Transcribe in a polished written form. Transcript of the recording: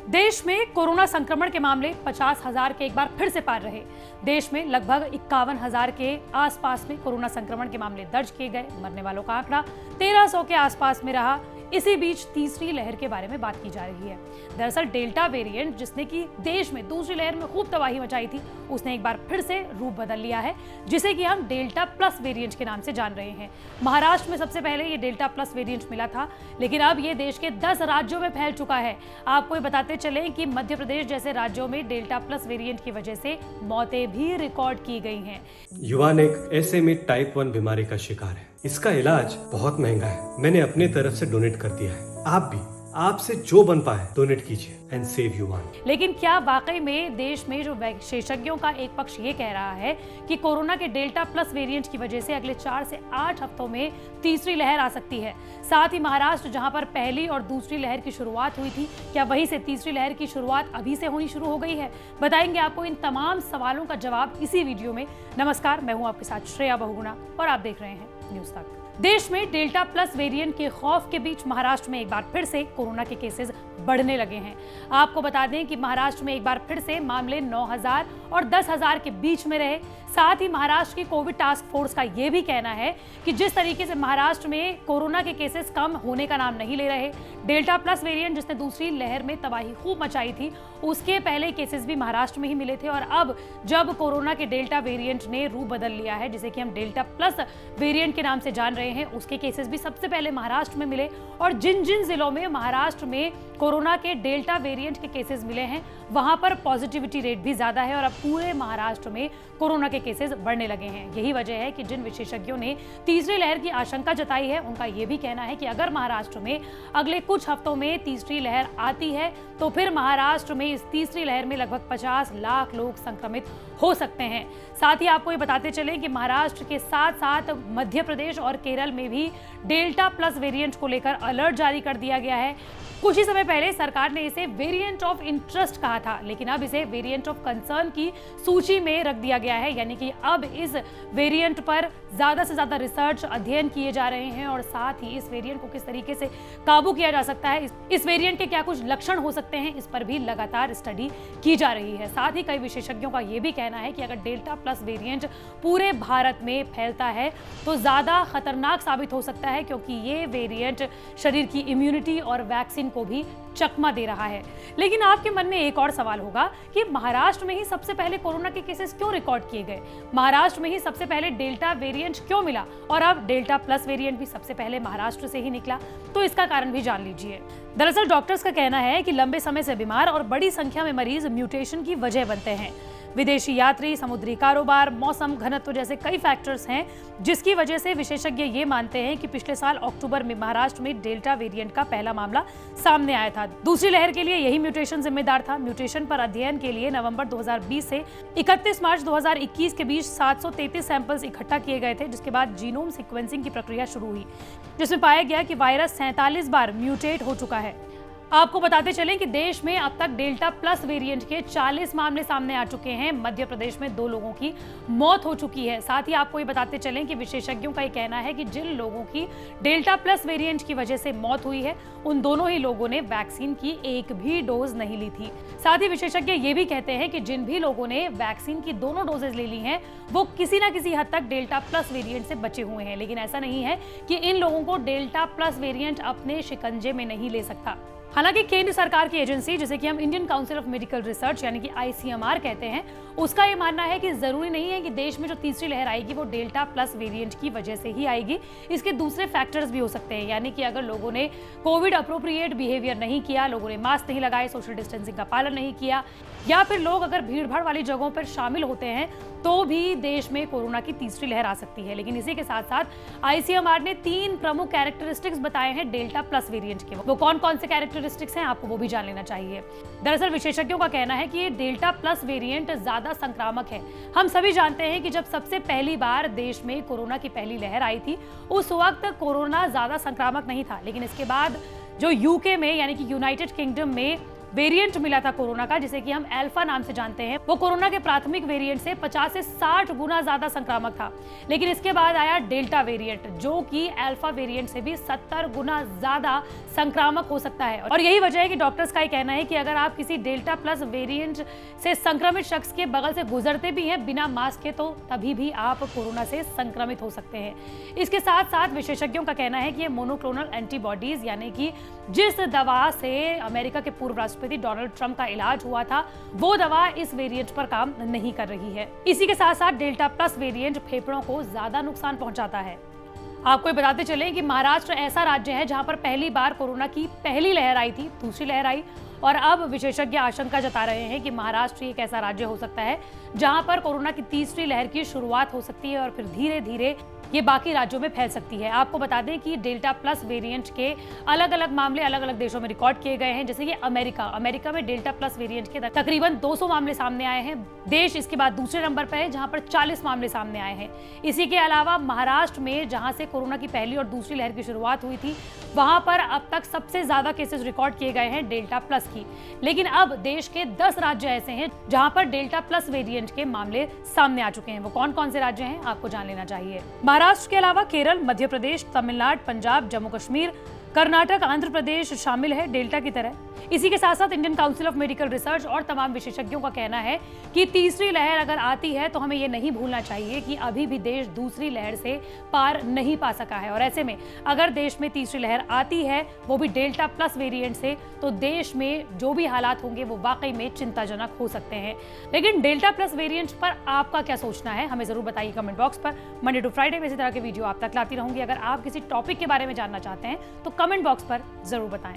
देश में कोरोना संक्रमण के मामले 50,000 के एक बार फिर से पार रहे। देश में लगभग 51,000 के आसपास में कोरोना संक्रमण के मामले दर्ज किए गए। मरने वालों का आंकड़ा 1300 के आसपास में रहा। इसी बीच तीसरी लहर के बारे में बात की जा रही है। दरअसल डेल्टा वेरिएंट, जिसने कि देश में दूसरी लहर में खूब तबाही मचाई थी, उसने एक बार फिर से रूप बदल लिया है, जिसे कि हम डेल्टा प्लस वेरिएंट के नाम से जान रहे हैं। महाराष्ट्र में सबसे पहले ये डेल्टा प्लस वेरिएंट मिला था, लेकिन अब ये देश के 10 राज्यों में फैल चुका है। आपको ये बताते चलें कि मध्य प्रदेश जैसे राज्यों में डेल्टा प्लस वेरिएंट की वजह से मौतें भी रिकॉर्ड की गई हैं। युवान एक ऐसे में टाइप 1 बीमारी का शिकार है। इसका इलाज बहुत महंगा है। मैंने अपनी तरफ से डोनेट कर दिया है। आप भी, आपसे जो बन पाए डोनेट कीजिए एंड सेव युवान। लेकिन क्या वाकई में देश में जो विशेषज्ञों का एक पक्ष ये कह रहा है कि कोरोना के डेल्टा प्लस वेरिएंट की वजह से अगले 4 से 8 हफ्तों में तीसरी लहर आ सकती है? साथ ही महाराष्ट्र, जहां पर पहली और दूसरी लहर की शुरुआत हुई थी, क्या वहीं से तीसरी लहर की शुरुआत अभी से होनी शुरू हो गई है? बताएंगे आपको इन तमाम सवालों का जवाब इसी वीडियो में। नमस्कार, मैं हूं आपके साथ श्रेया बहुगुणा और आप देख रहे हैं न्यूज़ तक। देश में डेल्टा प्लस वेरिएंट के खौफ के बीच महाराष्ट्र में एक बार फिर से कोरोना के केसेस बढ़ने लगे हैं। आपको बता दें कि महाराष्ट्र में एक बार फिर से मामले 9,000 और 10,000 के बीच में रहे। साथ ही महाराष्ट्र की कोविड टास्क फोर्स का यह भी कहना है कि जिस तरीके से महाराष्ट्र में कोरोना के केसेस कम होने का नाम नहीं ले रहे, डेल्टा प्लस वेरिएंट जिसने दूसरी लहर में तबाही खूब मचाई थी, उसके पहले केसेस भी महाराष्ट्र में ही मिले थे। और अब जब कोरोना के डेल्टा वेरिएंट ने रूप बदल लिया है, जिसे कि हम डेल्टा प्लस वेरिएंट के नाम से जान रहे हैं, उसके केसेस भी सबसे पहले महाराष्ट्र में मिले। और जिन जिन जिलों में महाराष्ट्र में कोरोना के डेल्टा वेरिएंट के केसेस मिले हैं, वहां पर पॉजिटिविटी रेट भी ज्यादा है और अब पूरे महाराष्ट्र में कोरोना के केसेस बढ़ने लगे हैं। यही वजह है कि जिन विशेषज्ञों ने तीसरी लहर की आशंका जताई है, उनका यह भी कहना है कि अगर महाराष्ट्र में अगले कुछ हफ्तों में तीसरी लहर आती है, तो फिर महाराष्ट्र में इस तीसरी लहर में लगभग 50 लाख लोग संक्रमित हो सकते हैं। साथ ही आपको ये बताते चलें कि महाराष्ट्र के साथ साथ मध्य प्रदेश और केरल में भी डेल्टा प्लस वेरिएंट को लेकर अलर्ट जारी कर दिया गया है। कुछ ही समय पहले सरकार ने इसे वेरिएंट ऑफ इंटरेस्ट कहा था, लेकिन अब इसे वेरिएंट ऑफ कंसर्न की सूची में रख दिया गया है। यानी कि अब इस वेरिएंट पर ज्यादा से ज्यादा रिसर्च, अध्ययन किए जा रहे हैं और साथ ही इस वेरिएंट को किस तरीके से काबू किया जा सकता है, इस वेरिएंट के क्या कुछ लक्षण हो सकते हैं, इस पर भी लगातार स्टडी की जा रही है। साथ ही कई विशेषज्ञों का यह भी कहना है कि अगर डेल्टा प्लस वेरिएंट पूरे भारत में फैलता है तो ज्यादा खतरनाक साबित हो सकता है, क्योंकि ये वेरिएंट शरीर की इम्यूनिटी और वैक्सीन को भी चकमा दे रहा है। लेकिन आपके मन में एक और सवाल होगा कि महाराष्ट्र में ही सबसे पहले कोरोना के केसेस क्यों रिकॉर्ड किए गए? महाराष्ट्र में ही सबसे पहले डेल्टा वेरिएंट क्यों मिला और अब डेल्टा प्लस वेरिएंट भी सबसे पहले महाराष्ट्र से ही निकला? तो इसका कारण भी जान लीजिए। दरअसल डॉक्टर्स का कहना है कि लंबे समय से बीमार और बड़ी संख्या में मरीज म्यूटेशन की वजह बनते हैं। विदेशी यात्री, समुद्री कारोबार, मौसम, घनत्व जैसे कई फैक्टर्स हैं, जिसकी वजह से विशेषज्ञ ये मानते हैं कि पिछले साल अक्टूबर में महाराष्ट्र में डेल्टा वेरिएंट का पहला मामला सामने आया था। दूसरी लहर के लिए यही म्यूटेशन जिम्मेदार था। म्यूटेशन पर अध्ययन के लिए नवंबर 2020 से 31 मार्च 2021 के बीच 733 सैंपल्स इकट्ठा किए गए थे, जिसके बाद जीनोम सीक्वेंसिंग की प्रक्रिया शुरू हुई, जिसमें पाया गया कि वायरस 47 बार म्यूटेट हो चुका है। आपको बताते चलें कि देश में अब तक डेल्टा प्लस वेरिएंट के 40 मामले सामने आ चुके हैं। मध्य प्रदेश में 2 लोगों की मौत हो चुकी है। साथ ही आपको ये बताते चलें कि विशेषज्ञों का ये कहना है कि जिन लोगों की डेल्टा प्लस वेरिएंट की वजह से मौत हुई है, उन दोनों ही लोगों ने वैक्सीन की एक भी डोज नहीं ली थी। साथ ही विशेषज्ञ ये भी कहते हैं कि जिन भी लोगों ने वैक्सीन की दोनों डोजेज ले ली हैं, वो किसी ना किसी हद तक डेल्टा प्लस वेरिएंट से बचे हुए हैं। लेकिन ऐसा नहीं है कि इन लोगों को डेल्टा प्लस वेरिएंट अपने शिकंजे में नहीं ले सकता। हालांकि केंद्र सरकार की एजेंसी, जिसे कि हम Indian council of medical research यानी कि ICMR कहते हैं, उसका ये मानना है कि जरूरी नहीं है कि देश में जो तीसरी लहर आएगी वो डेल्टा प्लस वेरिएंट की वजह से ही आएगी। इसके दूसरे फैक्टर्स भी हो सकते हैं। यानी कि अगर लोगों ने कोविड अप्रोप्रिएट बिहेवियर नहीं किया, लोगों ने मास्क नहीं लगाए, सोशल डिस्टेंसिंग का पालन नहीं किया, या फिर लोग अगर भीड़भाड़ वाली जगहों पर शामिल होते हैं, तो भी देश में कोरोना की तीसरी लहर आ सकती है। लेकिन इसी के साथ साथ ICMR ने 3 प्रमुख कैरेक्टरिस्टिक्स बताए हैं डेल्टा प्लस वेरिएंट के। वो कौन कौन से कैरेक्टरिस्टिक्स हैं, आपको वो भी जान लेना चाहिए। दरअसल विशेषज्ञों का कहना है कि ये डेल्टा प्लस वेरिएंट ज्यादा संक्रामक है। हम सभी जानते हैं कि जब सबसे पहली बार देश में कोरोना की पहली लहर आई थी, उस वक्त कोरोना ज्यादा संक्रामक नहीं था। लेकिन इसके बाद जो UK में यानी कि यूनाइटेड किंगडम में वेरिएंट मिला था कोरोना का, जिसे कि हम अल्फा नाम से जानते हैं, वो कोरोना के प्राथमिक वेरिएंट से 50 से 60 गुना ज्यादा संक्रामक था। लेकिन इसके बाद आया डेल्टा वेरिएंट, जो कि अल्फा वेरिएंट से भी 70 गुना ज्यादा संक्रामक हो सकता है। और यही वजह है कि डॉक्टर्स का कहना है कि अगर आप किसी डेल्टा प्लस वेरिएंट से संक्रमित शख्स के बगल से गुजरते भी हैं बिना मास्क के, तो तभी भी आप कोरोना से संक्रमित हो सकते हैं। इसके साथ साथ विशेषज्ञों का कहना है कि ये मोनोक्लोनल एंटीबॉडीज, यानी कि जिस दवा से अमेरिका के पूर्व राष्ट्रपति डोनाल्ड ट्रंप का इलाज हुआ था, वो दवा इस वेरिएंट पर काम नहीं कर रही है। इसी के साथ साथ डेल्टा प्लस वेरिएंट फेफड़ों को ज्यादा नुकसान पहुंचाता है। आपको बताते चलें कि महाराष्ट्र ऐसा राज्य है जहां पर पहली बार कोरोना की पहली लहर आई थी, दूसरी लहर आई, और अब विशेषज्ञ आशंका जता रहे हैं कि महाराष्ट्र एक ऐसा राज्य हो सकता है जहां पर कोरोना की तीसरी लहर की शुरुआत हो सकती है और फिर धीरे धीरे ये बाकी राज्यों में फैल सकती है। आपको बता दें कि डेल्टा प्लस वेरिएंट के अलग अलग मामले अलग अलग देशों में रिकॉर्ड किए गए हैं, जैसे कि अमेरिका में डेल्टा प्लस वेरिएंट के तकरीबन 200 मामले सामने आए हैं। देश इसके बाद दूसरे नंबर पर है जहां पर 40 मामले सामने आए हैं। इसी के अलावा महाराष्ट्र में, जहां से कोरोना की पहली और दूसरी लहर की शुरुआत हुई थी, वहां पर अब तक सबसे ज्यादा केसेस रिकॉर्ड किए गए हैं डेल्टा प्लस की। लेकिन अब देश के 10 राज्य ऐसे हैं जहां पर डेल्टा प्लस वेरिएंट के मामले सामने आ चुके हैं। वो कौन कौन से राज्य हैं, आपको जान लेना चाहिए। महाराष्ट्र के अलावा केरल, मध्य प्रदेश, तमिलनाडु, पंजाब, जम्मू कश्मीर, कर्नाटक, आंध्र प्रदेश शामिल है डेल्टा की तरह। इसी के साथ साथ Indian council of medical research और तमाम विशेषज्ञों का कहना है कि तीसरी लहर अगर आती है तो हमें ये नहीं भूलना चाहिए कि अभी भी देश दूसरी लहर से पार नहीं पा सका है। और ऐसे में अगर देश में तीसरी लहर आती है, वो भी डेल्टा प्लस वेरिएंट से, तो देश में जो भी हालात होंगे वो वाकई में चिंताजनक हो सकते हैं। लेकिन डेल्टा प्लस वेरिएंट पर आपका क्या सोचना है, हमें जरूर बताइए कमेंट बॉक्स पर। मंडे टू फ्राइडे में इसी तरह के वीडियो आप तक लाती रहूंगी। अगर आप किसी टॉपिक के बारे में जानना चाहते हैं तो कमेंट बॉक्स पर जरूर बताएं।